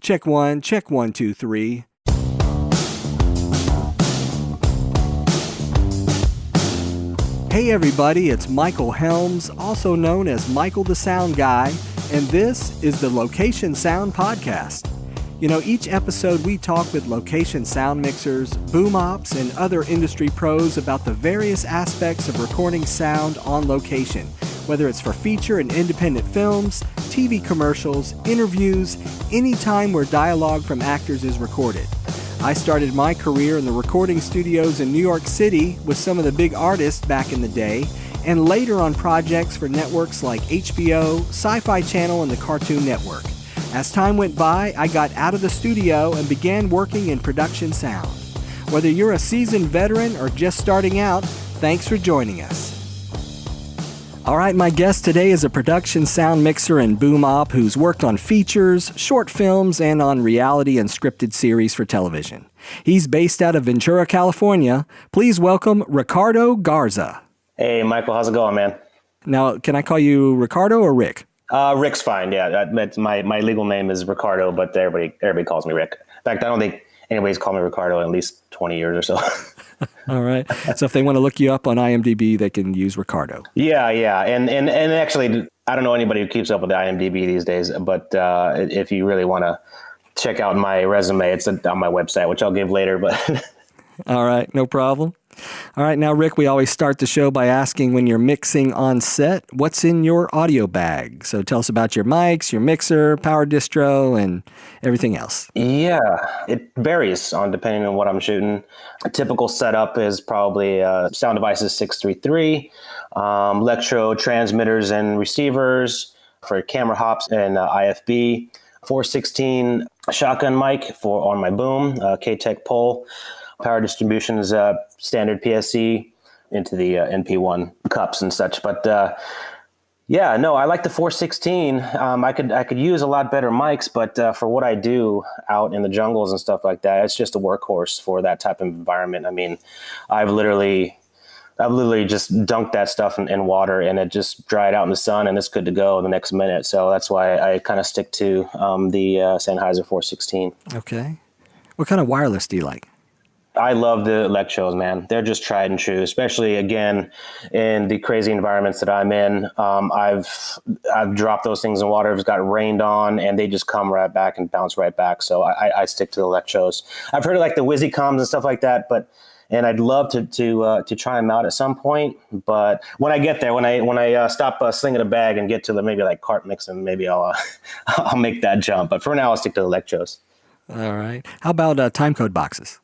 Check one, two, three. Hey everybody, it's Michael Helms, also known as Michael the Sound Guy, and this is the Location Sound Podcast. You know, each episode we talk with location sound mixers, boom ops, and other industry pros about the various aspects of recording sound on location, whether it's for feature and independent films, TV commercials, interviews, any time where dialogue from actors is recorded. I started my career in the recording studios in New York City with some of the big artists back in the day, and later on projects for networks like HBO, Sci-Fi Channel, and the Cartoon Network. As time went by, I got out of the studio and began working in production sound. Whether you're a seasoned veteran or just starting out, thanks for joining us. All right, my guest today is a production sound mixer and boom op who's worked on features, short films, and on reality and scripted series for television. He's based out of Ventura, California. Please welcome Ricardo Garza. Hey, Michael, how's it going, man? Now, can I call you Ricardo or Rick? Rick's fine, yeah. My legal name is Ricardo, but everybody calls me Rick. In fact, I don't think anybody's called me Ricardo in at least 20 years or so. All right. So if they want to look you up on IMDb, they can use Ricardo. Yeah. And actually, I don't know anybody who keeps up with the IMDb these days, but if you really want to check out my resume, it's on my website, which I'll give later. But all right, no problem. All right, now, Rick, we always start the show by asking when you're mixing on set, what's in your audio bag? So tell us about your mics, your mixer, power distro, and everything else. Yeah, it varies depending on what I'm shooting. A typical setup is probably Sound Devices 633, Lectro transmitters and receivers for camera hops and IFB, 416 shotgun mic on my boom, Ktek pole. Power distribution is standard PSC into the NP1 cups and such. But I like the 416. I could use a lot better mics, but for what I do out in the jungles and stuff like that, it's just a workhorse for that type of environment. I mean, I've literally just dunked that stuff in water and it just dried out in the sun and it's good to go the next minute. So that's why I kind of stick to the Sennheiser 416. Okay. What kind of wireless do you like? I love the Lectros, man. They're just tried and true, especially, again, in the crazy environments that I'm in. I've dropped those things in water. It's got rained on, and they just come right back and bounce right back. So I stick to the Lectros. I've heard of like the WYSICOMs and stuff like that, and I'd love to try them out at some point. But when I get there, when I stop slinging a bag and get to maybe like cart mixing, maybe I'll make that jump. But for now, I'll stick to the Lectros. All right. How about timecode boxes?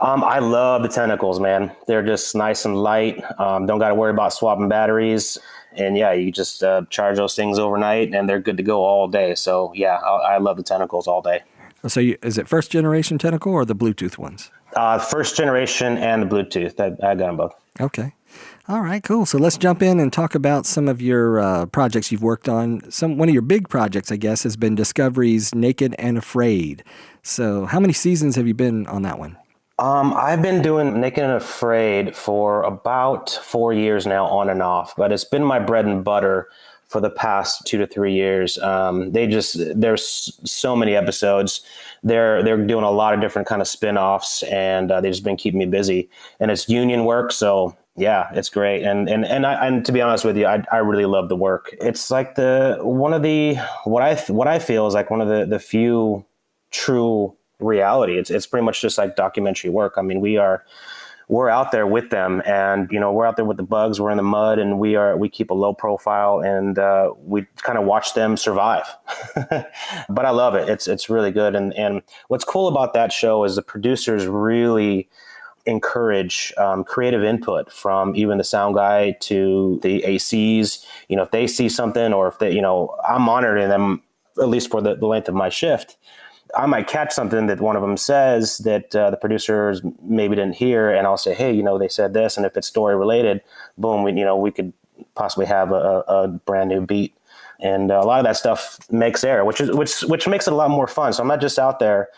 I love the Tentacles, man. They're just nice and light. Don't got to worry about swapping batteries. And yeah, you just charge those things overnight and they're good to go all day. So yeah, I love the Tentacles all day. So is it first generation Tentacle or the Bluetooth ones? First generation and the Bluetooth. I got them both. Okay. All right, cool. So let's jump in and talk about some of your projects you've worked on. One of your big projects, I guess, has been Discovery's Naked and Afraid. So how many seasons have you been on that one? I've been doing Naked and Afraid for about 4 years now, on and off, but it's been my bread and butter for the past 2 to 3 years. There's so many episodes. They're doing a lot of different kind of spin-offs, and they've just been keeping me busy. And it's union work, so yeah, it's great. And to be honest with you, I really love the work. It's like what I feel is like one of the few true reality. It's pretty much just like documentary work. I mean, we're out there with them, and we're out there with the bugs. We're in the mud, and we keep a low profile, and we kind of watch them survive. But I love it. It's really good. And what's cool about that show is the producers really encourage creative input from even the sound guy to the ACs. If they see something, or if they, I'm monitoring them at least for the length of my shift. I might catch something that one of them says that the producers maybe didn't hear, and I'll say, hey, they said this, and if it's story related, boom, we could possibly have a brand new beat, and a lot of that stuff makes air, which makes it a lot more fun. So I'm not just out there,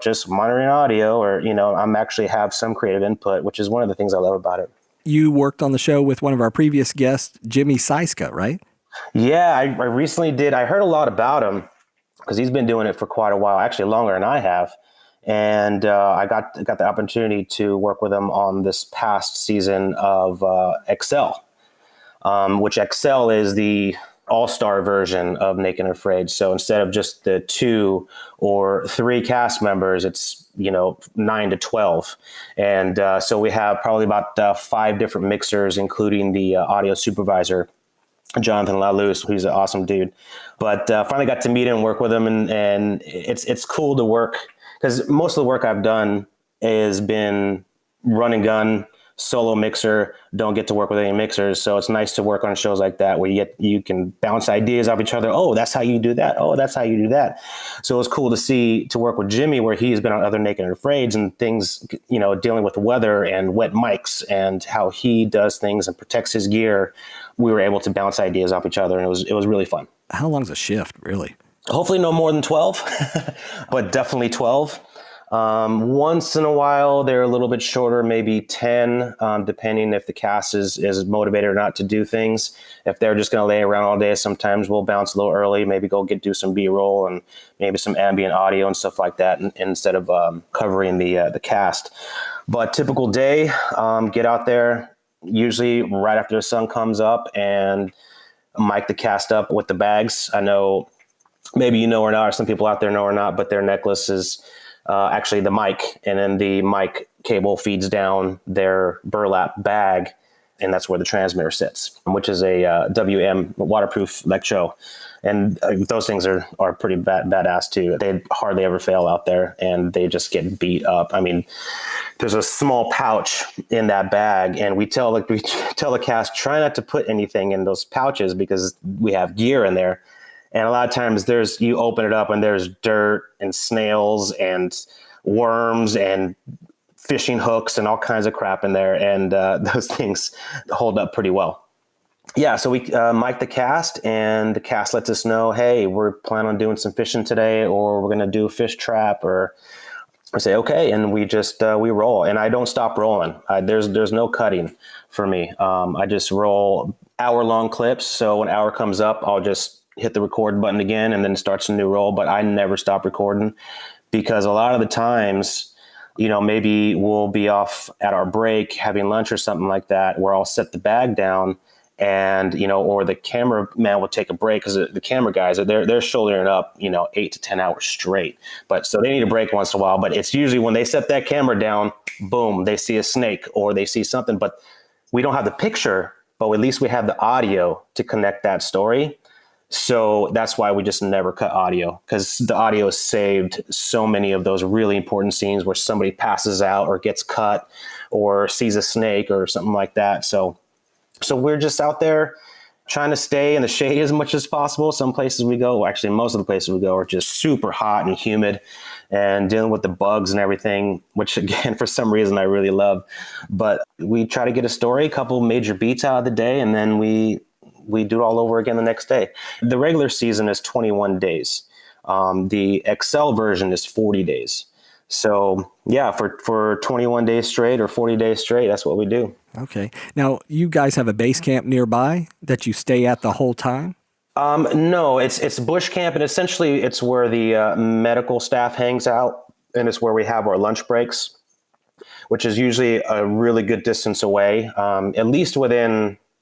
just monitoring audio, or I'm actually have some creative input, which is one of the things I love about it. You worked on the show with one of our previous guests, Jimmy Seiska, right? Yeah, I recently did. I heard a lot about him. because he's been doing it for quite a while, actually longer than I have. And I got the opportunity to work with him on this past season of Excel, which Excel is the all-star version of Naked and Afraid. So instead of just the 2 or 3 cast members, it's 9 to 12, and so we have probably about 5 different mixers, including the audio supervisor, Jonathan LaLuz, who's an awesome dude. But finally got to meet him and work with him, and it's cool to work, because most of the work I've done has been run and gun, solo mixer, don't get to work with any mixers. So it's nice to work on shows like that where you can bounce ideas off each other. Oh, that's how you do that. Oh, that's how you do that. So it's cool to work with Jimmy, where he's been on other Naked and Afraids and things, dealing with weather and wet mics and how he does things and protects his gear. We were able to bounce ideas off each other, and it was really fun. How long's a shift, really? Hopefully no more than 12, but definitely 12. Once in a while, they're a little bit shorter, maybe 10, depending if the cast is motivated or not to do things. If they're just going to lay around all day, sometimes we'll bounce a little early, maybe do some B-roll and maybe some ambient audio and stuff like that, instead of covering the cast. But typical day, get out there, usually right after the sun comes up, and mic the cast up with the bags. I know maybe you know or not, or some people out there know or not, but their necklace is actually the mic, and then the mic cable feeds down their burlap bag, and that's where the transmitter sits, which is a WM waterproof Lectro. And those things are pretty badass too. They hardly ever fail out there, and they just get beat up. I mean, there's a small pouch in that bag, and we tell the cast, try not to put anything in those pouches because we have gear in there. And a lot of times you open it up and there's dirt and snails and worms and fishing hooks and all kinds of crap in there. And those things hold up pretty well. Yeah, so we mic the cast, and the cast lets us know, hey, we're planning on doing some fishing today, or we're going to do a fish trap, or I say, okay. And we just, we roll, and I don't stop rolling. There's no cutting for me. I just roll hour-long clips. So when hour comes up, I'll just hit the record button again and then starts a new roll, but I never stop recording, because a lot of the times, maybe we'll be off at our break having lunch or something like that, where I'll set the bag down and, or the cameraman will take a break, because the camera guys they're shouldering up, 8 to 10 hours straight. But so they need a break once in a while, but it's usually when they set that camera down, boom, they see a snake or they see something, but we don't have the picture, but at least we have the audio to connect that story. So that's why we just never cut audio, because the audio saved so many of those really important scenes where somebody passes out or gets cut or sees a snake or something like that. So we're just out there trying to stay in the shade as much as possible. Some places we go, actually most of the places we go, are just super hot and humid and dealing with the bugs and everything, which again, for some reason I really love. But we try to get a story, a couple major beats out of the day, and then we do it all over again the next day. The regular season is 21 days. The Excel version is 40 days. So yeah, for 21 days straight or 40 days straight, that's what we do. Okay. Now, you guys have a base camp nearby that you stay at the whole time? No, it's bush camp, and essentially it's where the medical staff hangs out, and it's where we have our lunch breaks, which is usually a really good distance away, at least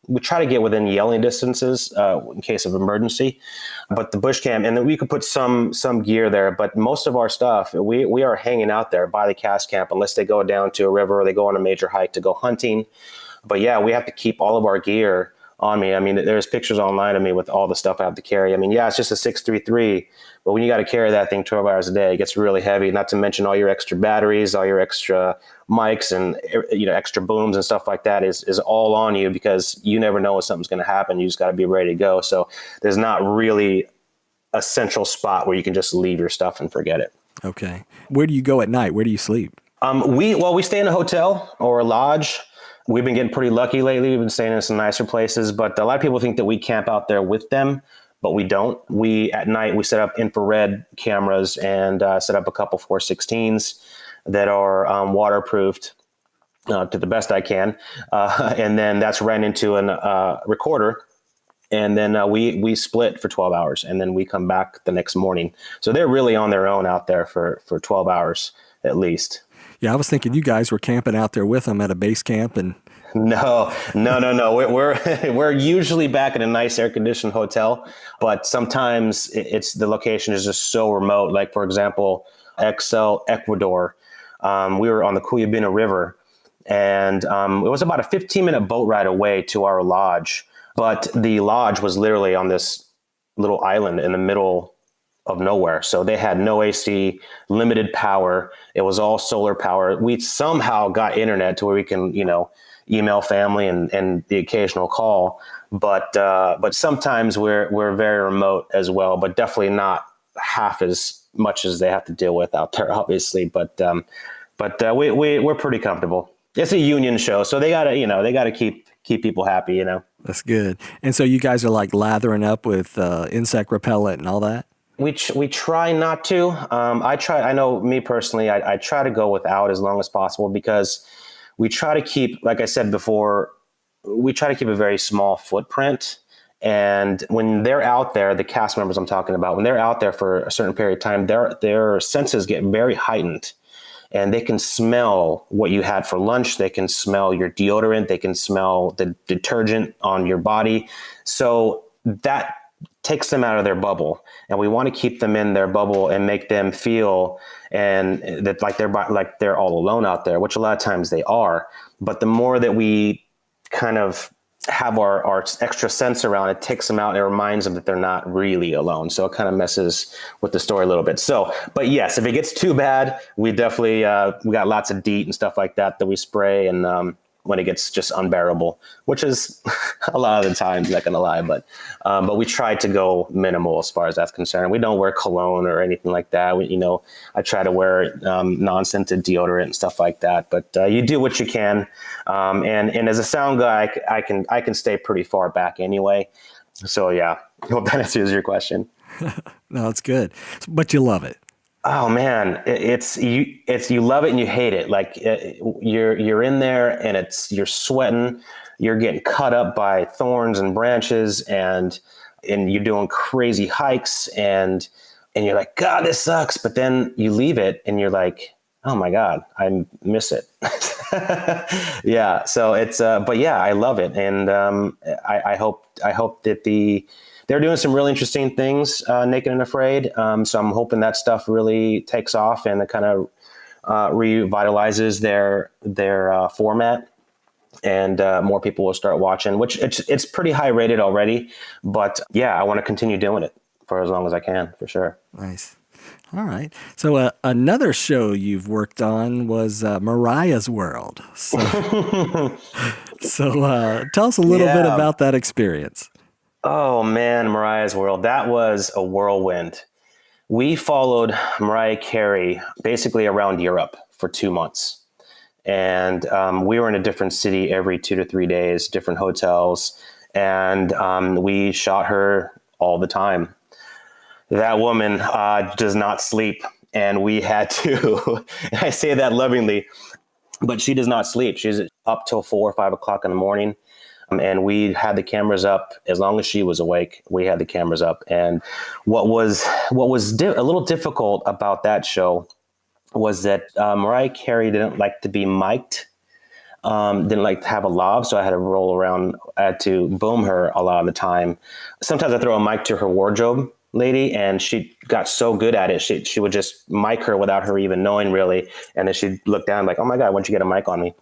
we try to get within yelling distances in case of emergency. But the bush camp, and then we could put some gear there, but most of our stuff, we are hanging out there by the cast camp unless they go down to a river or they go on a major hike to go hunting. But yeah, we have to keep all of our gear on me. I mean, there's pictures online of me with all the stuff I have to carry. I mean, yeah, it's just a 633, but when you got to carry that thing 12 hours a day, it gets really heavy, not to mention all your extra batteries, all your extra mics and, extra booms and stuff like that is all on you, because you never know when something's going to happen. You just got to be ready to go. So there's not really a central spot where you can just leave your stuff and forget it. Okay. Where do you go at night? Where do you sleep? We stay in a hotel or a lodge. We've been getting pretty lucky lately. We've been staying in some nicer places, but a lot of people think that we camp out there with them, but we don't. At night, we set up infrared cameras and set up a couple 416s that are waterproofed to the best I can. And then that's ran into a recorder And then we split for 12 hours, and then we come back the next morning. So they're really on their own out there for 12 hours at least. Yeah, I was thinking you guys were camping out there with them at a base camp, and No. We're usually back at a nice air conditioned hotel, but sometimes it's the location is just so remote. Like for example, Ecuador. We were on the Cuyabina River, and it was about a 15-minute boat ride away to our lodge. But the lodge was literally on this little island in the middle of nowhere. So they had no AC, limited power. It was all solar power. We somehow got internet to where we can, email family and the occasional call. But sometimes we're very remote as well, but definitely not half as much as they have to deal with out there, obviously. But we're pretty comfortable. It's a union show, so they gotta keep people happy, That's good. And so you guys are like lathering up with insect repellent and all that? We try not to. I know me personally, I try to go without as long as possible, because we try to keep, like I said before, we try to keep a very small footprint. And when they're out there, the cast members I'm talking about, when they're out there for a certain period of time, their senses get very heightened. And they can smell what you had for lunch. They can smell your deodorant. They can smell the detergent on your body. So that takes them out of their bubble. And we want to keep them in their bubble and make them feel and that like they're all alone out there, which a lot of times they are. But the more that we kind of have our extra sense around, it takes them out and it reminds them that they're not really alone. So it kind of messes with the story a little bit. So, but yes, if it gets too bad, we definitely, we got lots of DEET and stuff like that we spray. And when it gets just unbearable, which is a lot of the times, not gonna lie, but we try to go minimal as far as that's concerned. We don't wear cologne or anything like that. I try to wear non-scented deodorant and stuff like that, but you do what you can. And as a sound guy, I can stay pretty far back anyway. So yeah, I hope that answers your question. No, it's good, but you love it. Oh man, it's you love it and you hate it. Like you're in there and you're sweating, you're getting cut up by thorns and branches, and you're doing crazy hikes, and you're like, God, this sucks. But then you leave it and you're like, oh my God, I miss it. Yeah. So it's but yeah, I love it, and I hope that they're doing some really interesting things, Naked and Afraid. So I'm hoping that stuff really takes off and it kind of revitalizes their format, and more people will start watching, which it's pretty high rated already. But yeah, I want to continue doing it for as long as I can, for sure. Nice. All right. So another show you've worked on was Mariah's World. So, tell us a little bit about that experience. Oh man, Mariah's World. That was a whirlwind. We followed Mariah Carey basically around Europe for 2 months. And we were in a different city every 2 to 3 days, different hotels. And we shot her all the time. That woman does not sleep. And we had to, I say that lovingly, but she does not sleep. She's up till 4 or 5 o'clock in the morning. And we had the cameras up as long as she was awake. We had the cameras up. And what was a little difficult about that show was that Mariah Carey didn't like to be mic'd, didn't like to have a lav. So I had to roll around. I had to boom her a lot of the time. Sometimes I throw a mic to her wardrobe lady, and she got so good at it. She would just mic her without her even knowing, really. And then she'd look down like, oh my God, why'd you get a mic on me?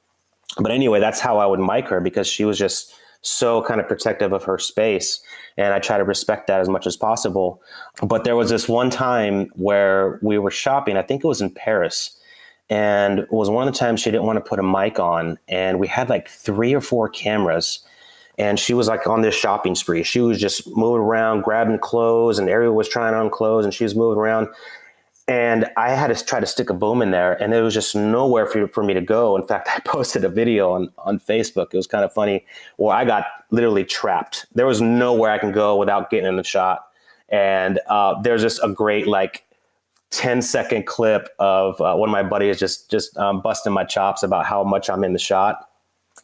But anyway, that's how I would mic her, because she was just so kind of protective of her space. And I try to respect that as much as possible. But there was this one time where we were shopping. I think it was in Paris. And it was one of the times she didn't want to put a mic on. And we had like 3 or 4 cameras. And she was like on this shopping spree. She was just moving around, grabbing clothes, and everyone was trying on clothes, and she was moving around. And I had to try to stick a boom in there, and there was just nowhere for me to go. In fact, I posted a video on Facebook. It was kind of funny, where I got literally trapped. There was nowhere I can go without getting in the shot. And there's just a great 10-second clip of one of my buddies just busting my chops about how much I'm in the shot.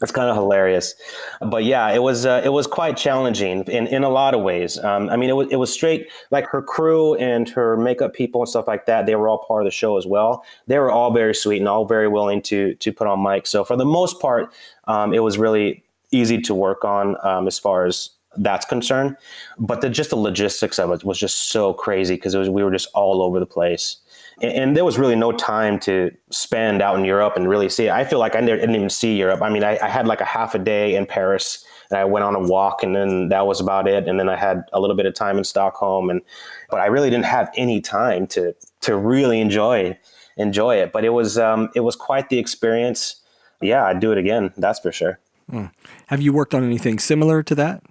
It's kind of hilarious, but yeah, it was quite challenging in a lot of ways. I mean, it was straight like her crew and her makeup people and stuff like that. They were all part of the show as well. They were all very sweet and all very willing to put on mic. So for the most part, it was really easy to work on as far as that's concerned. But just the logistics of it was just so crazy because we were just all over the place. And there was really no time to spend out in Europe and really see it. I feel like I didn't even see Europe. I mean, I had like a half a day in Paris and I went on a walk and then that was about it. And then I had a little bit of time in Stockholm, but I really didn't have any time to really enjoy it. But it was quite the experience. Yeah, I'd do it again. That's for sure. Have you worked on anything similar to that?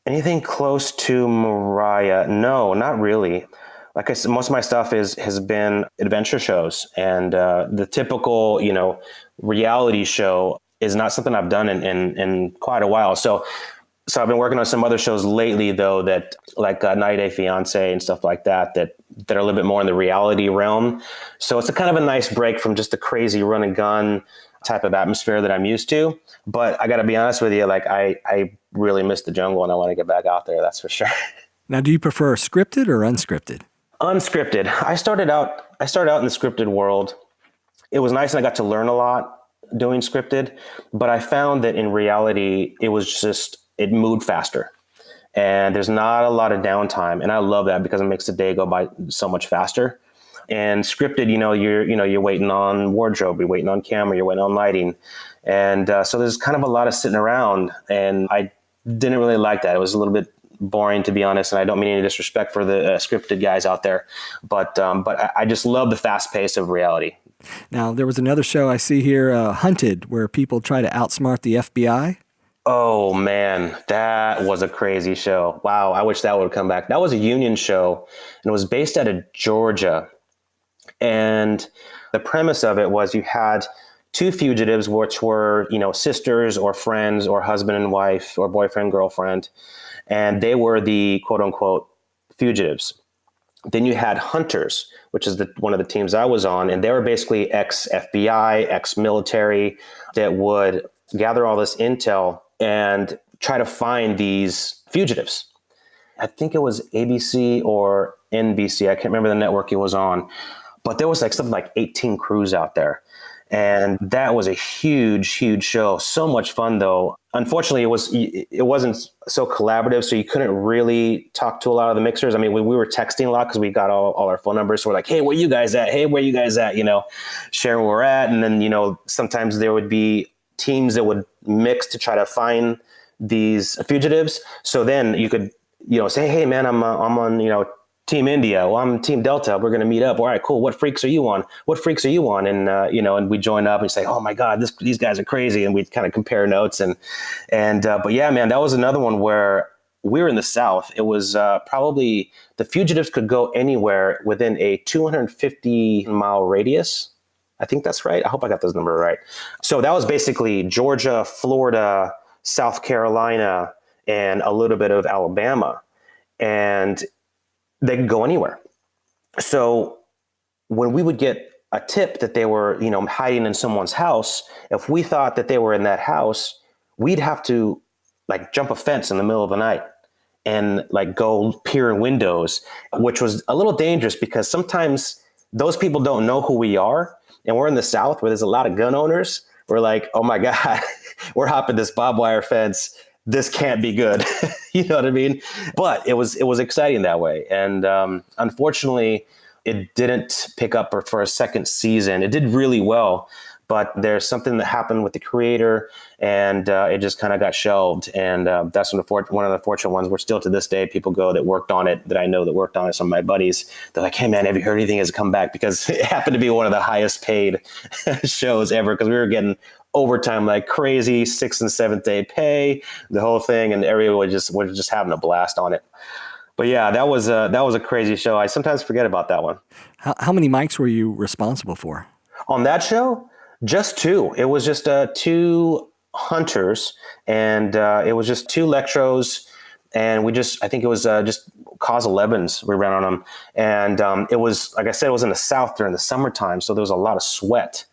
Anything close to Mariah? No, not really. Like I said, most of my stuff has been adventure shows, and the typical, reality show is not something I've done in quite a while. So I've been working on some other shows lately, though, that like 90 Day Fiance and stuff like that are a little bit more in the reality realm. So it's a kind of a nice break from just the crazy run and gun type of atmosphere that I'm used to. But I got to be honest with you, like I really miss the jungle and I want to get back out there. That's for sure. Now, do you prefer scripted or unscripted? Unscripted. I started out in the scripted world. It was nice and I got to learn a lot doing scripted, but I found that in reality, it moved faster and there's not a lot of downtime. And I love that because it makes the day go by so much faster. And scripted, you're waiting on wardrobe, you're waiting on camera, you're waiting on lighting. And so there's kind of a lot of sitting around and I didn't really like that. It was a little bit boring, to be honest, and I don't mean any disrespect for the scripted guys out there, but I just love the fast pace of reality. Now, there was another show I see here, Hunted, where people try to outsmart the FBI. Oh man, that was a crazy show. Wow, I wish that would come back. That was a union show, and it was based out of Georgia. And the premise of it was you had two fugitives, which were, sisters or friends or husband and wife or boyfriend, girlfriend. And they were the quote unquote fugitives. Then you had hunters, which is one of the teams I was on. And they were basically ex-FBI, ex-military that would gather all this intel and try to find these fugitives. I think it was ABC or NBC. I can't remember the network it was on, but there was something like 18 crews out there. And that was a huge, huge show. So much fun, though. Unfortunately, it wasn't so collaborative, so you couldn't really talk to a lot of the mixers. I mean, we were texting a lot because we got all our phone numbers. So we're like, hey, where you guys at? Hey, where you guys at? Sharing where we're at. And then, sometimes there would be teams that would mix to try to find these fugitives. So then you could, say, hey, man, I'm on, Team India. Well, I'm Team Delta. We're going to meet up. All right, cool. What freaks are you on? What freaks are you on? And, and we join up and say, oh my God, these guys are crazy. And we kind of compare notes but yeah, man, that was another one where we were in the South. It was probably the fugitives could go anywhere within a 250-mile radius. I think that's right. I hope I got those numbers right. So that was basically Georgia, Florida, South Carolina, and a little bit of Alabama. And they could go anywhere. So when we would get a tip that they were, hiding in someone's house, if we thought that they were in that house, we'd have to jump a fence in the middle of the night and go peer in windows, which was a little dangerous because sometimes those people don't know who we are. And we're in the South where there's a lot of gun owners. We're like, oh my God, we're hopping this barbed wire fence. This can't be good. You know what I mean? But it was exciting that way. And unfortunately, it didn't pick up for a second season. It did really well, but there's something that happened with the creator and it just kind of got shelved. And that's one of the fortunate ones where still to this day, people go that worked on it, that I know that worked on it, some of my buddies. They're like, hey man, have you heard anything has come back? Because it happened to be one of the highest paid shows ever because we were getting overtime like crazy, 6th and 7th day pay, the whole thing, and everyone was just having a blast on it. But yeah, that was a crazy show. I sometimes forget about that one. How many mics were you responsible for? On that show? Just two. It was just two hunters, and it was just two Lectros, and I think it was just Cause 11s we ran on them. And it was, like I said, it was in the South during the summertime, so there was a lot of sweat.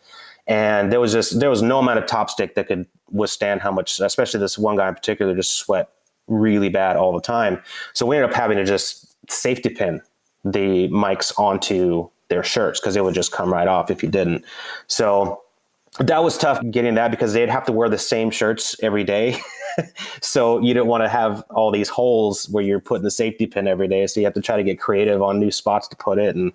And there was no amount of top stick that could withstand how much, especially this one guy in particular, just sweat really bad all the time. So we ended up having to just safety pin the mics onto their shirts because it would just come right off if you didn't. So that was tough getting that because they'd have to wear the same shirts every day. So you didn't want to have all these holes where you're putting the safety pin every day. So you have to try to get creative on new spots to put it and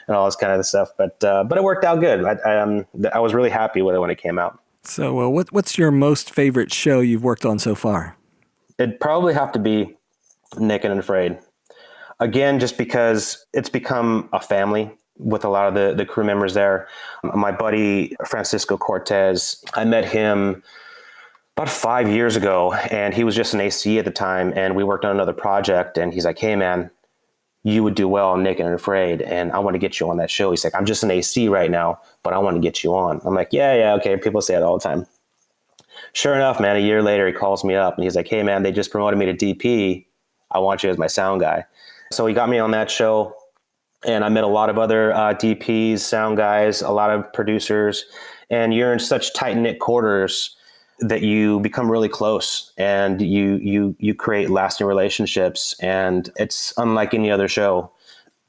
all this kind of stuff. But it worked out good. I was really happy with it when it came out. So what's your most favorite show you've worked on so far? It'd probably have to be Naked and Afraid. Again, just because it's become a family with a lot of the crew members there. My buddy, Francisco Cortez, I met him about 5 years ago, and he was just an AC at the time, and we worked on another project, and he's like, hey, man, you would do well on Naked and Afraid, and I want to get you on that show. He's like, I'm just an AC right now, but I want to get you on. I'm like, yeah, okay. People say that all the time. Sure enough, man, a year later, he calls me up, and he's like, hey, man, they just promoted me to DP. I want you as my sound guy. So he got me on that show, and I met a lot of other DPs, sound guys, a lot of producers, and you're in such tight-knit quarters that you become really close and you create lasting relationships, and it's unlike any other show.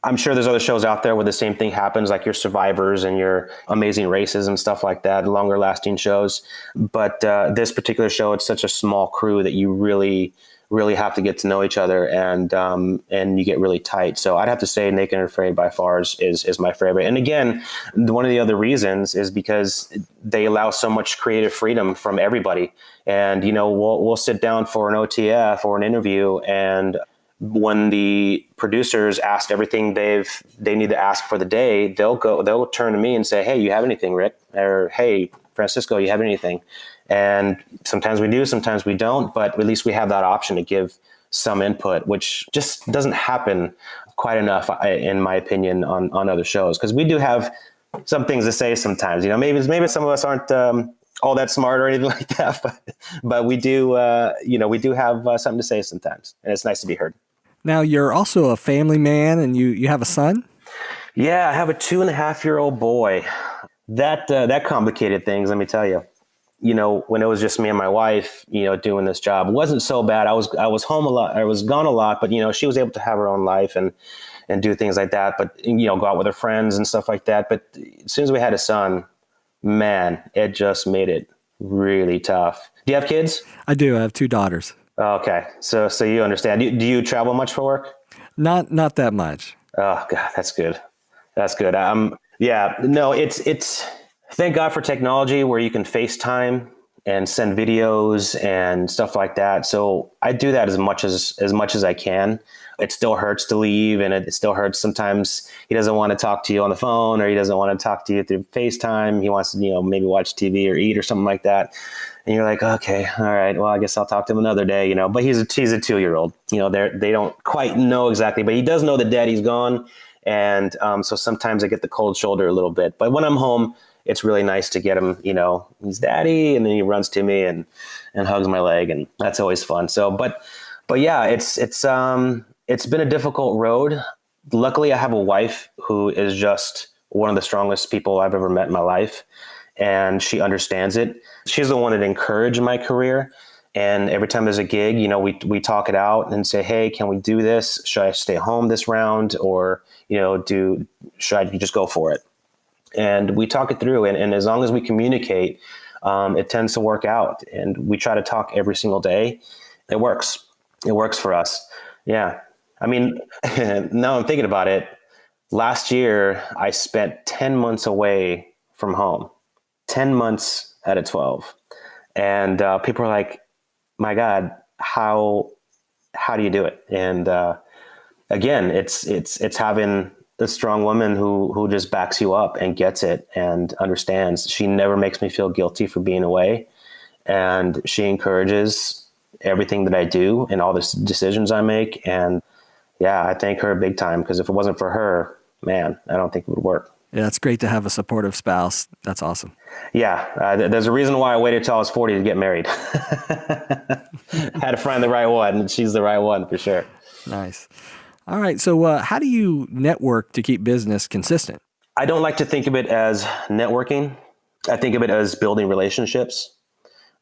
I'm sure there's other shows out there where the same thing happens, like your Survivors and your Amazing Races and stuff like that, longer lasting shows. But this particular show, it's such a small crew that you really have to get to know each other, and you get really tight. So I'd have to say Naked and Afraid by far is my favorite. And again, one of the other reasons is because they allow so much creative freedom from everybody. And, we'll sit down for an OTF or an interview, and when the producers asked everything they need to ask for the day, they'll turn to me and say, hey, you have anything, Rick? Or, hey, Francisco, you have anything? And sometimes we do, sometimes we don't, but at least we have that option to give some input, which just doesn't happen quite enough, in my opinion, on other shows. Because we do have some things to say sometimes. Maybe some of us aren't all that smart or anything like that, but we do, we do have something to say sometimes, and it's nice to be heard. Now, you're also a family man, and you have a son? Yeah, I have a 2.5-year-old boy. That complicated things, let me tell you. When it was just me and my wife, doing this job, it wasn't so bad. I was home a lot. I was gone a lot, but she was able to have her own life and do things like that. But go out with her friends and stuff like that. But as soon as we had a son, man, it just made it really tough. Do you have kids? I do. I have 2 daughters. Okay, so you understand. Do you travel much for work? Not that much. Oh God, that's good. That's good. Yeah, no, it's. Thank God for technology where you can FaceTime and send videos and stuff like that. So I do that as much as I can. It still hurts to leave, and it still hurts sometimes. He doesn't want to talk to you on the phone, or he doesn't want to talk to you through FaceTime. He wants to, maybe watch TV or eat or something like that. And you're like, okay, all right, well, I guess I'll talk to him another day, But he's a 2-year-old. They don't quite know exactly, but he does know that daddy's gone. And so sometimes I get the cold shoulder a little bit. But when I'm home, it's really nice to get him, he's daddy, and then he runs to me and hugs my leg, and that's always fun. So, but yeah, it's been a difficult road. Luckily, I have a wife who is just one of the strongest people I've ever met in my life, and she understands it. She's the one that encouraged my career. And every time there's a gig, we talk it out and say, hey, can we do this? Should I stay home this round, or should I just go for it? And we talk it through, and as long as we communicate, it tends to work out. And we try to talk every single day. It works. It works for us. Yeah. I mean, now I'm thinking about it. Last year, I spent 10 months away from home, 10 months out of 12. And people are like, my God, how do you do it? And again, it's having the strong woman who just backs you up and gets it and understands. She never makes me feel guilty for being away. And she encourages everything that I do and all the decisions I make. And yeah, I thank her big time, because if it wasn't for her, man, I don't think it would work. Yeah, it's great to have a supportive spouse. That's awesome. Yeah, there's a reason why I waited till I was 40 to get married. Had to find the right one, and she's the right one for sure. Nice. All right. So how do you network to keep business consistent? I don't like to think of it as networking. I think of it as building relationships.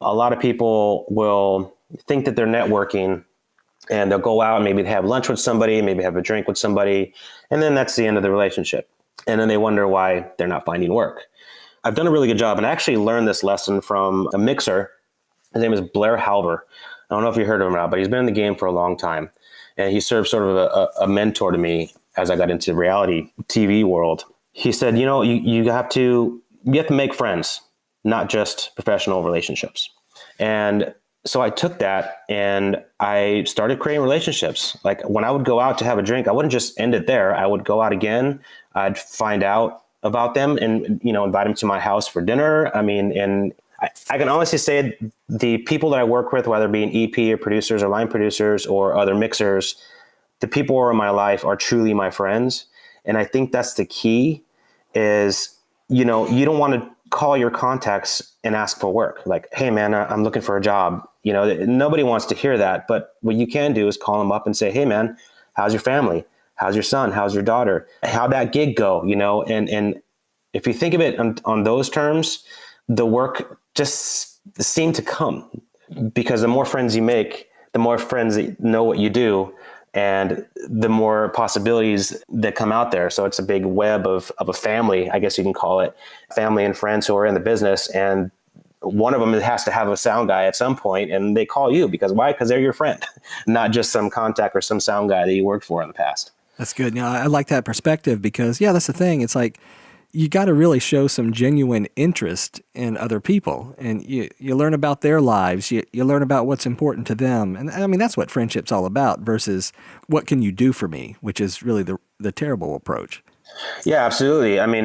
A lot of people will think that they're networking and they'll go out and maybe have lunch with somebody, maybe have a drink with somebody, and then that's the end of the relationship. And then they wonder why they're not finding work. I've done a really good job, and I actually learned this lesson from a mixer. His name is Blair Halver. I don't know if you heard of him or not, but he's been in the game for a long time. And he served sort of a mentor to me as I got into the reality TV world. He said, you have to make friends, not just professional relationships. And so I took that and I started creating relationships. Like when I would go out to have a drink, I wouldn't just end it there. I would go out again. I'd find out about them and, invite them to my house for dinner. I mean, and I can honestly say the people that I work with, whether it be an EP or producers or line producers or other mixers, the people who are in my life are truly my friends. And I think that's the key is, you don't want to call your contacts and ask for work. Like, hey man, I'm looking for a job. Nobody wants to hear that. But what you can do is call them up and say, hey man, how's your family? How's your son? How's your daughter? How'd that gig go? And if you think of it on those terms, the work just seemed to come, because the more friends you make, the more friends that know what you do, and the more possibilities that come out there. So it's a big web of a family, I guess you can call it, family and friends who are in the business. And one of them has to have a sound guy at some point, and they call you because why? Because they're your friend, not just some contact or some sound guy that you worked for in the past. That's good. I like that perspective because, that's the thing. It's like you got to really show some genuine interest in other people, and you learn about their lives. You learn about what's important to them. And I mean, that's what friendship's all about versus what can you do for me, which is really the terrible approach. Yeah, absolutely. I mean,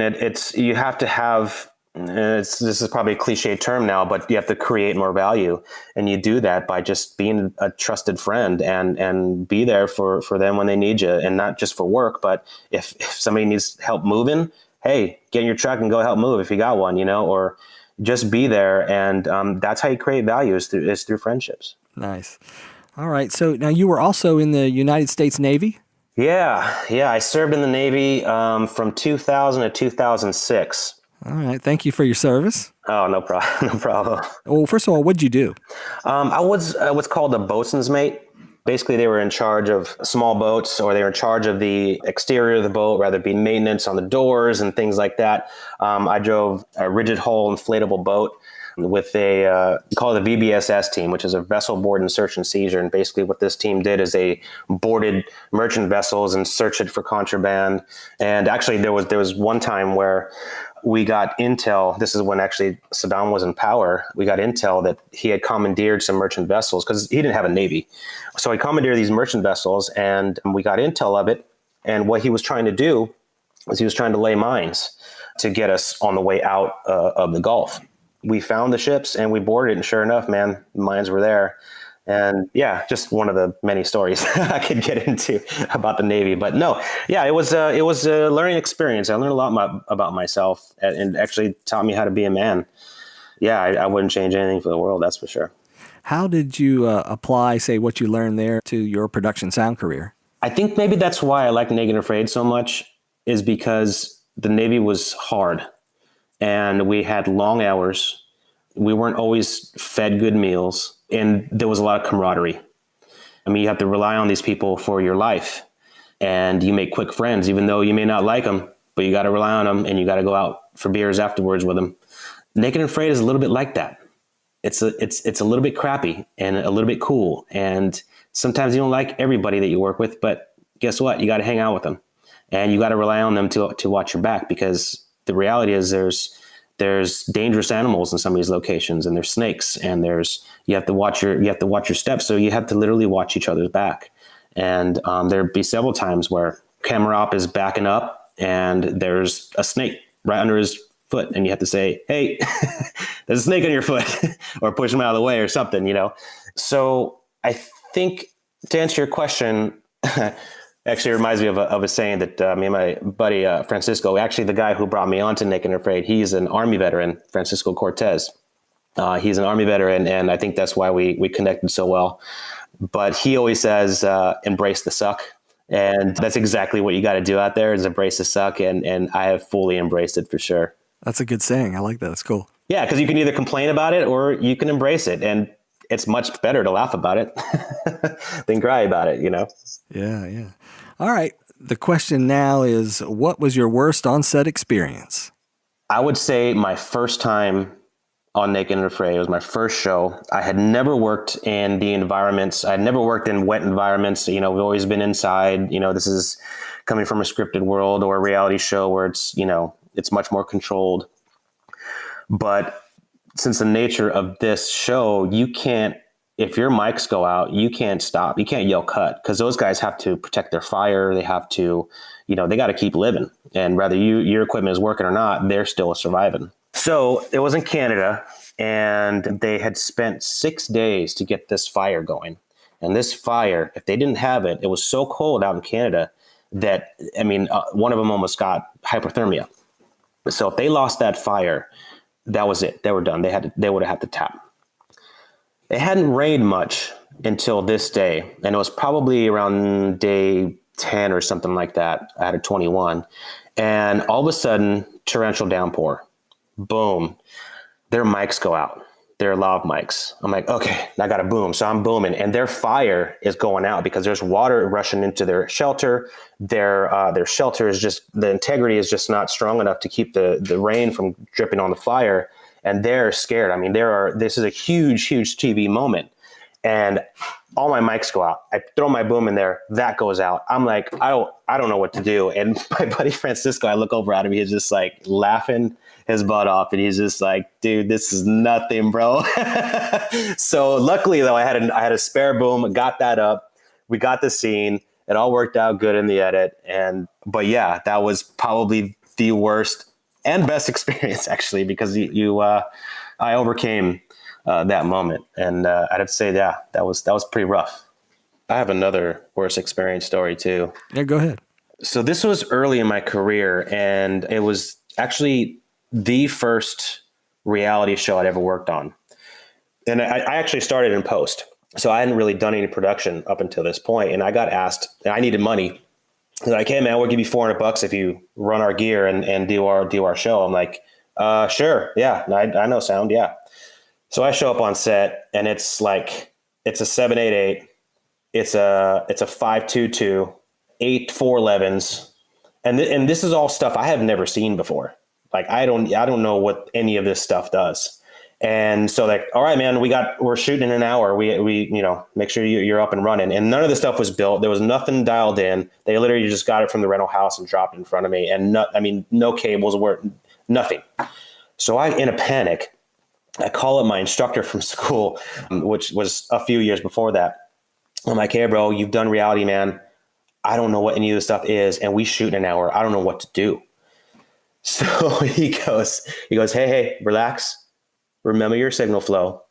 you have to have, this is probably a cliche term now, but you have to create more value. And you do that by just being a trusted friend and be there for them when they need you, and not just for work, but if somebody needs help moving, hey, get in your truck and go help move if you got one, or just be there. And that's how you create value is through friendships. Nice. All right. So now you were also in the United States Navy? Yeah. I served in the Navy from 2000 to 2006. All right. Thank you for your service. Oh, no problem. No problem. Well, first of all, what'd you do? I was what's called a boatswain's mate. Basically, they were in charge of small boats, or they were in charge of the exterior of the boat, rather it be maintenance on the doors and things like that. I drove a rigid hull inflatable boat with we call it a VBSS team, which is a vessel board and search and seizure. And basically what this team did is they boarded merchant vessels and searched it for contraband. And actually there was one time where we got intel. This is when actually Saddam was in power. We got intel that he had commandeered some merchant vessels because he didn't have a navy. So he commandeered these merchant vessels, and we got intel of it. And what he was trying to do was he was trying to lay mines to get us on the way out of the Gulf. We found the ships and we boarded it, and sure enough, man, the mines were there. And yeah, just one of the many stories I could get into about the Navy. But no, yeah, it was a learning experience. I learned a lot about myself, and actually taught me how to be a man. Yeah, I wouldn't change anything for the world, that's for sure. How did you apply, say, what you learned there to your production sound career? I think maybe that's why I like Naked and Afraid so much, is because the Navy was hard and we had long hours. We weren't always fed good meals. And there was a lot of camaraderie. I mean, you have to rely on these people for your life, and you make quick friends, even though you may not like them, but you got to rely on them, and you got to go out for beers afterwards with them. Naked and Afraid is a little bit like that. It's a little bit crappy and a little bit cool. And sometimes you don't like everybody that you work with, but guess what? You got to hang out with them, and you got to rely on them to watch your back, because the reality is there's dangerous animals in some of these locations, and there's snakes, and you have to watch your steps. So you have to literally watch each other's back. And there'd be several times where camera op is backing up and there's a snake right under his foot, and you have to say, hey, there's a snake on your foot, or push him out of the way or something, So I think, to answer your question, actually reminds me of a saying that me and my buddy Francisco, actually the guy who brought me on to Naked and Afraid, he's an Army veteran, Francisco Cortez. He's an Army veteran, and I think that's why we connected so well. But he always says, embrace the suck. And that's exactly what you got to do out there, is embrace the suck. And I have fully embraced it for sure. That's a good saying. I like that. It's cool. Yeah, because you can either complain about it or you can embrace it. And it's much better to laugh about it than cry about it, you know? Yeah, yeah. All right. The question now is, what was your worst on-set experience? I would say my first time on Naked and Afraid. It was my first show. I had never worked in the environments. I'd never worked in wet environments. You know, we've always been inside. You know, this is coming from a scripted world or a reality show where it's, you know, it's much more controlled. But since the nature of this show, you can't, if your mics go out, you can't stop. You can't yell cut because those guys have to protect their fire. They have to, you know, they got to keep living. And whether your equipment is working or not, they're still surviving. So it was in Canada, and they had spent 6 days to get this fire going. And this fire, if they didn't have it, it was so cold out in Canada that, I mean, one of them almost got hypothermia. So if they lost that fire, that was it. They were done. They would have had to tap. It hadn't rained much until this day, and it was probably around day 10 or something like that out of 21. And all of a sudden, torrential downpour. Boom. Their mics go out. Their lav mics. I'm like, okay, I got to boom. So I'm booming, and their fire is going out because there's water rushing into their shelter. Their shelter is just, the integrity is just not strong enough to keep the rain from dripping on the fire. And they're scared. I mean, this is a huge, huge TV moment. And all my mics go out. I throw my boom in there. That goes out. I'm like, I don't know what to do. And my buddy Francisco, I look over at him. He's just like laughing his butt off. And he's just like, dude, this is nothing, bro. So luckily though, I had a spare boom, got that up. We got the scene. It all worked out good in the edit. But yeah, that was probably the worst and best experience actually, because I overcame that moment. And I'd have to say, yeah, that was pretty rough. I have another worst experience story too. Yeah, go ahead. So this was early in my career, and it was actually the first reality show I'd ever worked on. And I actually started in post. So I hadn't really done any production up until this point. And I got asked, and I needed money. They're like, hey man, we'll give you $400 if you run our gear and do our show. I'm like, sure. Yeah. I know sound. Yeah. So I show up on set, and it's a 788. It's a 522, 8 411s. And this is all stuff I have never seen before. Like, I don't know what any of this stuff does. And so like, all right, man, we're shooting in an hour. We make sure you're up and running. And none of the stuff was built. There was nothing dialed in. They literally just got it from the rental house and dropped it in front of me. And no cables were, nothing. So in a panic, I call up my instructor from school, which was a few years before that. I'm like, hey bro, you've done reality, man. I don't know what any of this stuff is. And we shoot in an hour. I don't know what to do. So he goes, hey, relax. Remember your signal flow.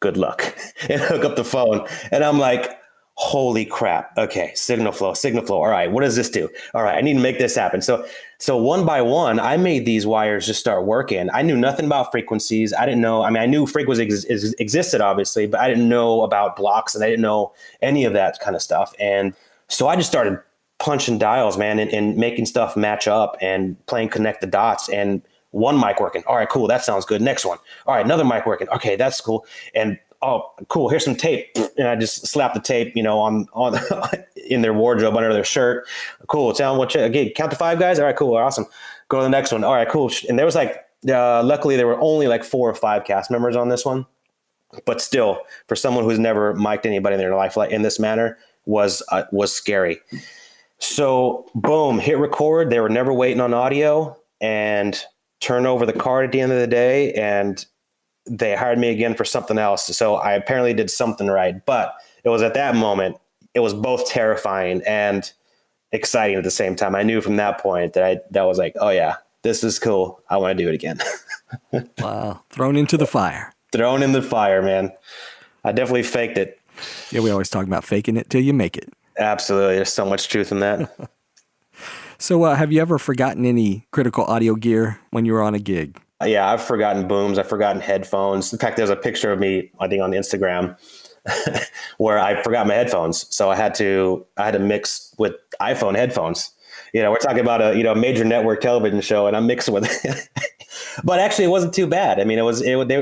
Good luck. And hook up the phone. And I'm like, holy crap. Okay. Signal flow. All right. What does this do? All right. I need to make this happen. So one by one, I made these wires just start working. I knew nothing about frequencies. I didn't know. I mean, I knew frequencies existed obviously, but I didn't know about blocks, and I didn't know any of that kind of stuff. And so I just started punching dials, man, and making stuff match up and playing connect the dots. And one mic working. All right, cool. That sounds good. Next one. All right, another mic working. Okay, that's cool. And oh, cool. Here's some tape. And I just slapped the tape, on in their wardrobe under their shirt. Cool. Okay, count to 5, guys. All right, cool. Awesome. Go to the next one. All right, cool. And there was luckily there were only like 4 or 5 cast members on this one. But still, for someone who's never mic'd anybody in their life like in this manner was scary. So boom, hit record. They were never waiting on audio, and turn over the card at the end of the day, and they hired me again for something else. So I apparently did something right. But it was at that moment, it was both terrifying and exciting at the same time. I knew from that point that was like, oh yeah, this is cool. I want to do it again. Wow. Thrown into the fire. Thrown in the fire, man. I definitely faked it. Yeah, we always talk about faking it till you make it. Absolutely. There's so much truth in that. So have you ever forgotten any critical audio gear when you were on a gig? Yeah, I've forgotten booms. I've forgotten headphones. In fact, there's a picture of me, I think, on Instagram where I forgot my headphones. So I had to mix with iPhone headphones. We're talking about a major network television show, and I'm mixing with But actually, it wasn't too bad. I mean,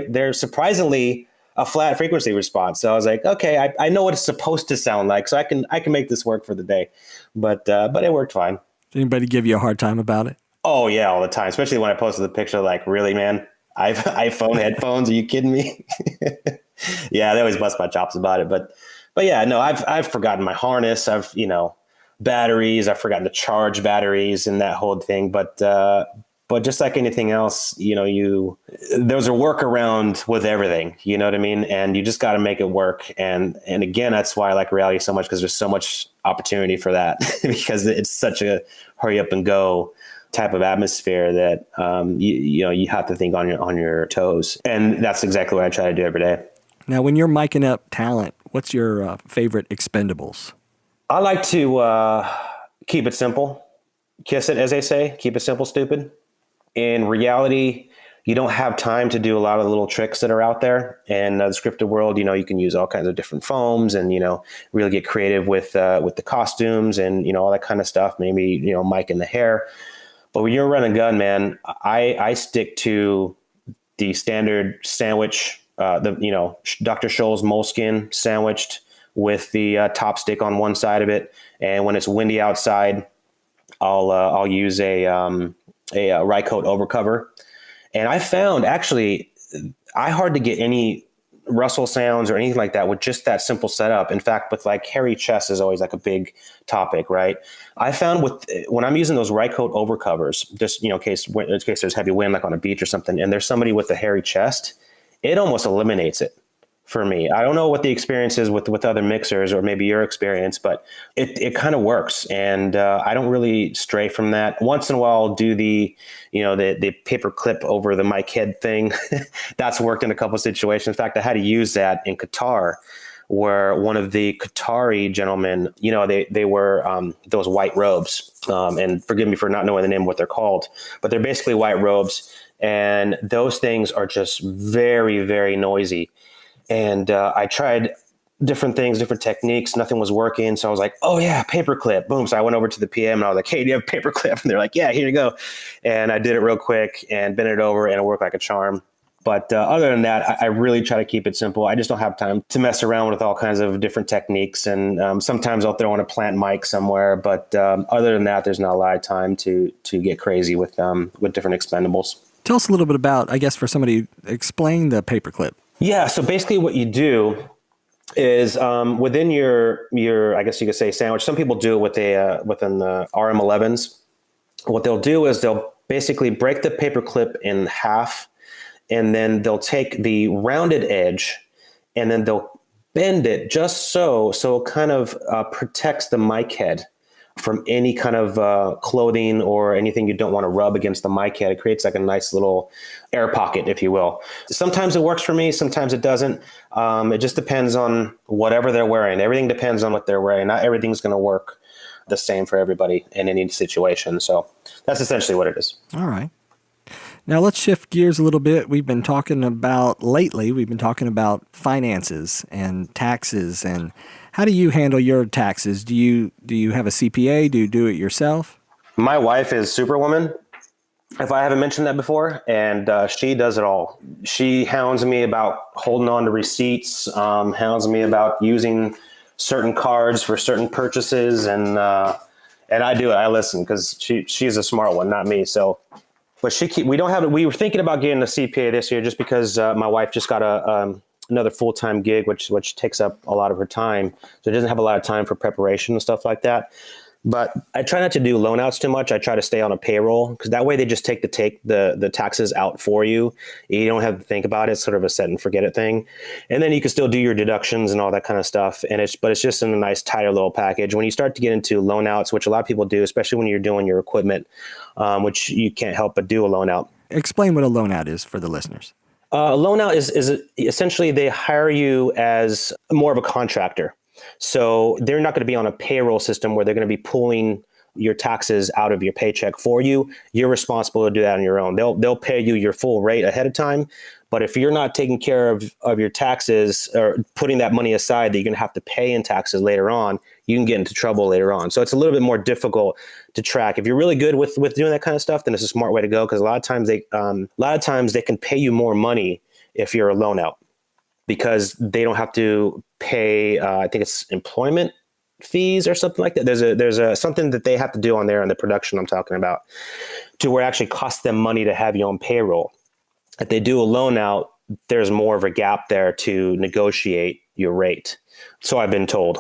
they're surprisingly a flat frequency response. So I was like, okay, I know what it's supposed to sound like, so I can make this work for the day. But it worked fine. Did anybody give you a hard time about it? Oh yeah, all the time. Especially when I posted the picture, like, really, man, iPhone headphones? Are you kidding me? Yeah, they always bust my chops about it. But yeah, no, I've forgotten my harness. I've batteries. I've forgotten to charge batteries and that whole thing. But just like anything else, there's a workaround with everything, you know what I mean? And you just got to make it work. And again, that's why I like reality so much, because there's so much opportunity for that because it's such a hurry up and go type of atmosphere that, you have to think on your toes. And that's exactly what I try to do every day. Now, when you're miking up talent, what's your favorite expendables? I like to keep it simple. Kiss it, as they say. Keep it simple, stupid. In reality, you don't have time to do a lot of the little tricks that are out there. And the scripted world, you can use all kinds of different foams and, really get creative with the costumes and, all that kind of stuff. Maybe, mic in the hair. But when you're running a gun, man, I stick to the standard sandwich, Dr. Scholl's moleskin sandwiched with the top stick on one side of it. And when it's windy outside, I'll use a Rycoat overcover. And I found actually I hard to get any rustle sounds or anything like that with just that simple setup. In fact, with like hairy chest is always like a big topic, right? I found when I'm using those Rycoat overcovers, just in case there's heavy wind like on a beach or something, and there's somebody with a hairy chest, it almost eliminates it for me. I don't know what the experience is with other mixers or maybe your experience, but it kind of works. And I don't really stray from that. Once in a while, I'll do the paper clip over the mic head thing. That's worked in a couple of situations. In fact, I had to use that in Qatar, where one of the Qatari gentlemen, they wear those white robes. And forgive me for not knowing the name of what they're called, but they're basically white robes. And those things are just very, very noisy. And I tried different things, different techniques. Nothing was working. So I was like, oh, yeah, paperclip. Boom. So I went over to the PM and I was like, hey, do you have a paperclip? And they're like, yeah, here you go. And I did it real quick and bent it over and it worked like a charm. But other than that, I really try to keep it simple. I just don't have time to mess around with all kinds of different techniques. And sometimes I'll throw in a plant mic somewhere. But other than that, there's not a lot of time to get crazy with different expendables. Tell us a little bit about, I guess, for somebody, explain the paperclip. Yeah. So basically what you do is within your, I guess you could say sandwich, some people do it within the RM11s. What they'll do is they'll basically break the paperclip in half, and then they'll take the rounded edge and then they'll bend it just so it kind of protects the mic head from any kind of clothing or anything you don't want to rub against the mic head. It creates like a nice little air pocket, if you will. Sometimes it works for me, sometimes it doesn't. It just depends on whatever they're wearing. Everything depends on what they're wearing. Not everything's going to work the same for everybody in any situation. So that's essentially what it is. All right. Now let's shift gears a little bit. We've been talking about finances and taxes, and how do you handle your taxes? Do you have a CPA? Do you do it yourself? My wife is Superwoman, if I haven't mentioned that before, and she does it all. She hounds me about holding on to receipts, hounds me about using certain cards for certain purchases, and I do it. I listen because she's a smart one, not me. So. But we were thinking about getting a CPA this year just because my wife just got another full-time gig, which takes up a lot of her time. So it doesn't have a lot of time for preparation and stuff like that. But I try not to do loan outs too much. I try to stay on a payroll because that way they just take the taxes out for you. You don't have to think about it. It's sort of a set and forget it thing. And then you can still do your deductions and all that kind of stuff. But it's just in a nice tighter little package. When you start to get into loan outs, which a lot of people do, especially when you're doing your equipment, which you can't help but do a loan out. Explain what a loan out is for the listeners. A loan out is essentially they hire you as more of a contractor. So they're not going to be on a payroll system where they're going to be pulling your taxes out of your paycheck for you. You're responsible to do that on your own. They'll pay you your full rate ahead of time. But if you're not taking care of your taxes or putting that money aside that you're going to have to pay in taxes later on, you can get into trouble later on. So it's a little bit more difficult to track. If you're really good with doing that kind of stuff, then it's a smart way to go, because a lot of times they can pay you more money if you're a loan out, because they don't have to pay, I think it's employment fees or something like that. There's a something that they have to do on there in the production I'm talking about, to where it actually costs them money to have you on payroll. If they do a loan out, there's more of a gap there to negotiate your rate. So I've been told.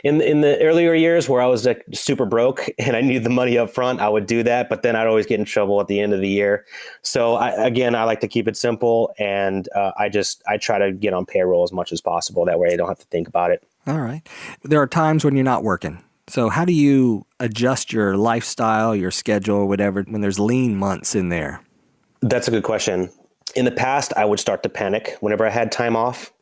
In the earlier years where I was like super broke and I needed the money up front, I would do that, but then I'd always get in trouble at the end of the year. So I like to keep it simple, and I try to get on payroll as much as possible. That way I don't have to think about it. All right. There are times when you're not working. So how do you adjust your lifestyle, your schedule, whatever, when there's lean months in there? That's a good question. In the past, I would start to panic whenever I had time off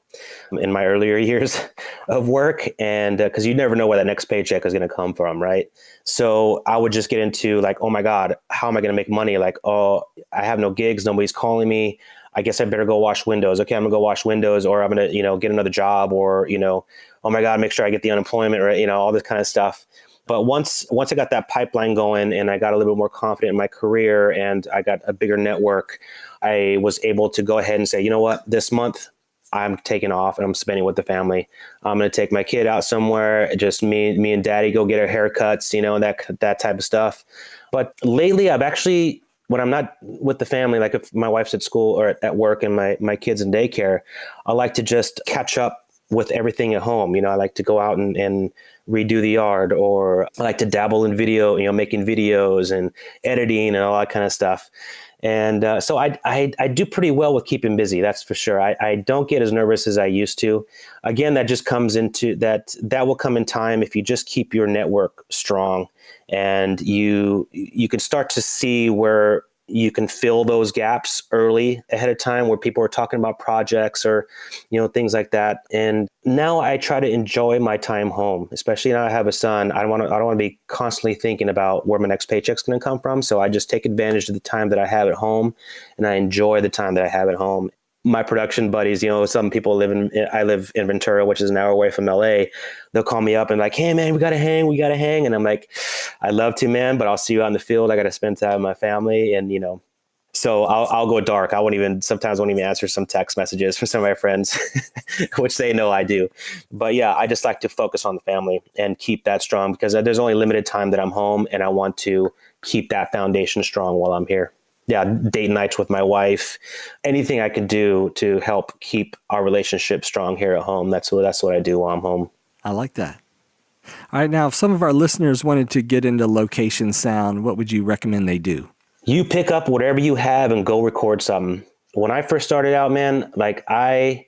in my earlier years of work. And because you never know where that next paycheck is going to come from, right? So I would just get into like, oh my God, how am I going to make money? Like, oh, I have no gigs. Nobody's calling me. I guess I better go wash windows. Okay, I'm gonna go wash windows, or I'm gonna, get another job, or, oh my God, make sure I get the unemployment, right? All this kind of stuff. But once I got that pipeline going and I got a little bit more confident in my career and I got a bigger network, I was able to go ahead and say, you know what, this month I'm taking off and I'm spending with the family. I'm going to take my kid out somewhere, just me and daddy go get our haircuts, that type of stuff. But lately I've actually, when I'm not with the family, like if my wife's at school or at work and my kid's in daycare, I like to just catch up with everything at home. I like to go out and redo the yard, or I like to dabble in video, making videos and editing and all that kind of stuff. And so I do pretty well with keeping busy. That's for sure. I don't get as nervous as I used to. Again, that just comes into that will come in time if you just keep your network strong, and you can start to see where you can fill those gaps early ahead of time, where people are talking about projects or, things like that. And now I try to enjoy my time home, especially now I have a son. I don't want to be constantly thinking about where my next paycheck's going to come from. So I just take advantage of the time that I have at home, and I enjoy the time that I have at home. My production buddies, some people I live in Ventura, which is an hour away from LA. They'll call me up and like, hey man, we got to hang. And I'm like, I'd love to, man, but I'll see you out in the field. I got to spend time with my family. And, so I'll go dark. Sometimes I won't even answer some text messages from some of my friends, which they know I do. But yeah, I just like to focus on the family and keep that strong, because there's only limited time that I'm home, and I want to keep that foundation strong while I'm here. Yeah, date nights with my wife, anything I could do to help keep our relationship strong here at home. That's what I do while I'm home. I like that. All right, now if some of our listeners wanted to get into location sound, what would you recommend they do? You pick up whatever you have and go record something. When I first started out, man, a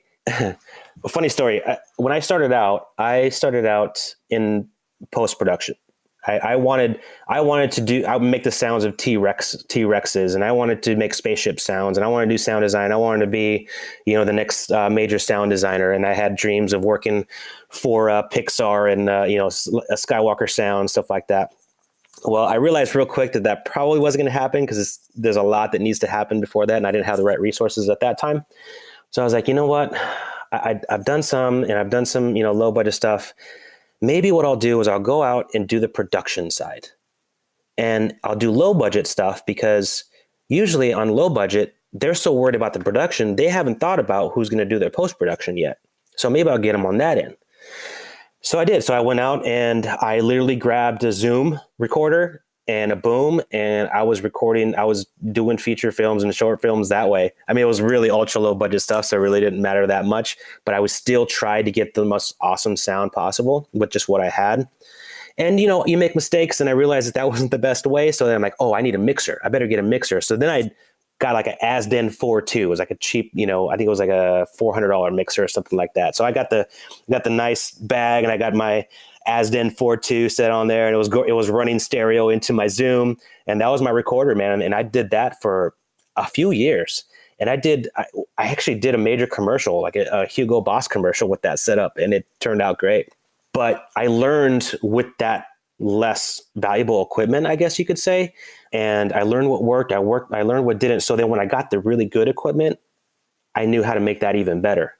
funny story. When I started out in post-production. I wanted to make the sounds of T-Rexes, and I wanted to make spaceship sounds, and I wanted to do sound design. I wanted to be, the next major sound designer. And I had dreams of working for Pixar and, a Skywalker sound, stuff like that. Well, I realized real quick that probably wasn't going to happen, because there's a lot that needs to happen before that, and I didn't have the right resources at that time. So I was like, you know what? I've done some low budget stuff. Maybe what I'll do is I'll go out and do the production side, and I'll do low budget stuff, because usually on low budget, they're so worried about the production, they haven't thought about who's going to do their post-production yet. So maybe I'll get them on that end. So I did. So I went out and I literally grabbed a Zoom recorder and a boom, and I was doing feature films and short films that way. I mean, it was really ultra low budget stuff, so it really didn't matter that much, but I was still trying to get the most awesome sound possible with just what I had. And, you make mistakes, and I realized that wasn't the best way. So then I'm like, oh, I need a mixer. I better get a mixer. So then I got like an Asden 4.2. It was like a cheap, I think it was like a $400 mixer or something like that. So I got the nice bag, and I got my Asden 4.2 set on there, and it was running stereo into my Zoom, and that was my recorder, man. And I did that for a few years, and I actually did a major commercial, like a Hugo Boss commercial with that setup, and it turned out great. But I learned with that less valuable equipment, I guess you could say, and I learned what worked. I learned what didn't. So then when I got the really good equipment, I knew how to make that even better.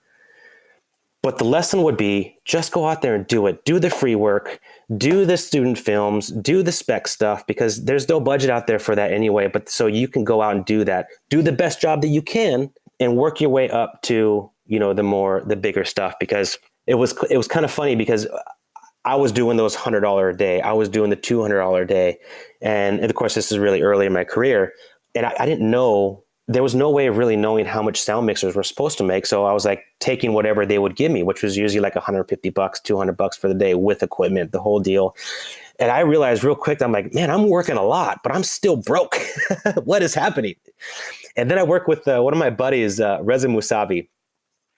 But the lesson would be just go out there and do it. Do the free work, do the student films, do the spec stuff, because there's no budget out there for that anyway. But so you can go out and do that, do the best job that you can and work your way up to, the bigger stuff. Because it was kind of funny because I was doing those $100 a day. I was doing the $200 a day. And of course, this is really early in my career. And I didn't know, there was no way of really knowing how much sound mixers were supposed to make. So I was like taking whatever they would give me, which was usually like $150, $200 for the day with equipment, the whole deal. And I realized real quick, I'm like, man, I'm working a lot, but I'm still broke. What is happening? And then I worked with one of my buddies, Reza Musavi.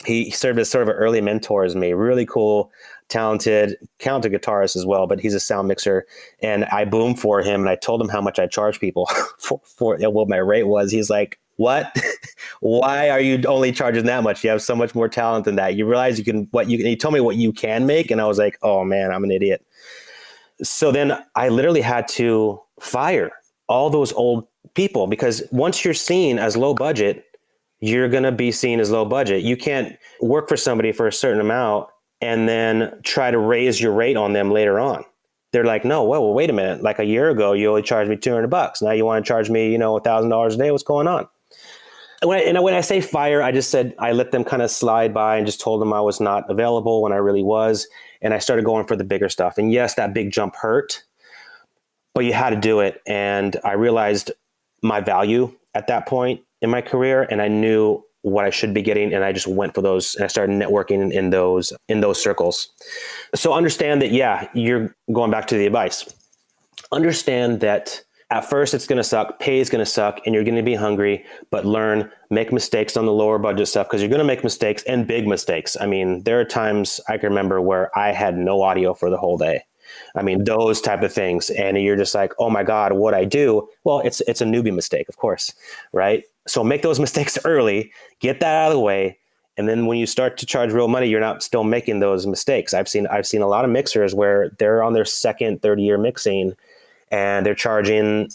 He served as sort of an early mentor as me, really cool, talented guitarist as well, but he's a sound mixer. And I boomed for him and I told him how much I charge people for what my rate was. He's like, what? Why are you only charging that much? You have so much more talent than that. You realize he told me what you can make. And I was like, oh man, I'm an idiot. So then I literally had to fire all those old people, because once you're seen as low budget, you're going to be seen as low budget. You can't work for somebody for a certain amount and then try to raise your rate on them later on. They're like, no, well, wait a minute. Like a year ago, you only charged me $200. Now you want to charge me, $1,000 a day. What's going on? And when I say fire, I just said, I let them kind of slide by and just told them I was not available when I really was. And I started going for the bigger stuff. And yes, that big jump hurt, but you had to do it. And I realized my value at that point in my career, and I knew what I should be getting, and I just went for those, and I started networking in those circles. So understand that, yeah, you're going back to the advice. Understand that at first it's going to suck, pay is going to suck, and you're going to be hungry, but learn, make mistakes on the lower budget stuff, because you're going to make mistakes, and big mistakes. I mean, there are times I can remember where I had no audio for the whole day. I mean, those type of things. And you're just like, oh my God, what I do? Well, it's a newbie mistake, of course, right? So make those mistakes early, get that out of the way. And then when you start to charge real money, you're not still making those mistakes. I've seen a lot of mixers where they're on their second, third year mixing and they're charging,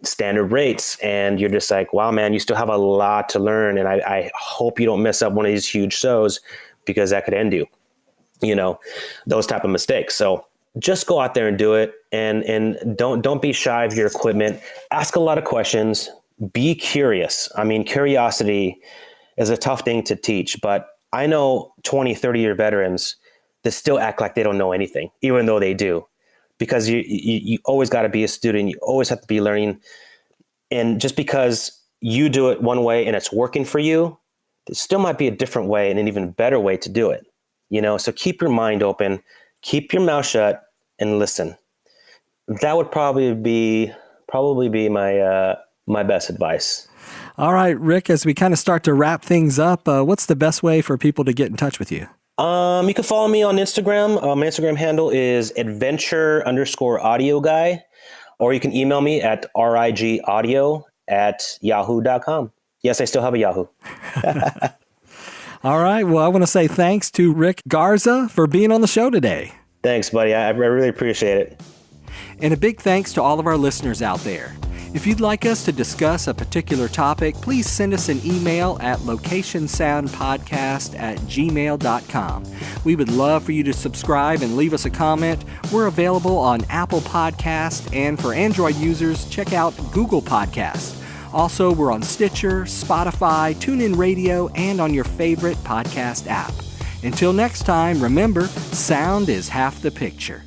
standard rates. And you're just like, wow, man, you still have a lot to learn. And I hope you don't mess up one of these huge shows, because that could end you, those type of mistakes. So just go out there and do it. And don't be shy of your equipment. Ask a lot of questions. Be curious. I mean, curiosity is a tough thing to teach, but I know 20, 30-year veterans that still act like they don't know anything, even though they do, because you always got to be a student. You always have to be learning. And just because you do it one way and it's working for you, there still might be a different way and an even better way to do it. So keep your mind open, keep your mouth shut, and listen. That would probably be my best advice. All right, Rick, as we kind of start to wrap things up, what's the best way for people to get in touch with you? You can follow me on Instagram. My Instagram handle is adventure_audio guy, or you can email me at rigaudio@yahoo.com. Yes, I still have a Yahoo. All right. Well, I want to say thanks to Rick Garza for being on the show today. Thanks, buddy. I really appreciate it. And a big thanks to all of our listeners out there. If you'd like us to discuss a particular topic, please send us an email at locationsoundpodcast@gmail.com. We would love for you to subscribe and leave us a comment. We're available on Apple Podcast, and for Android users, check out Google Podcast. Also, we're on Stitcher, Spotify, TuneIn Radio, and on your favorite podcast app. Until next time, remember, sound is half the picture.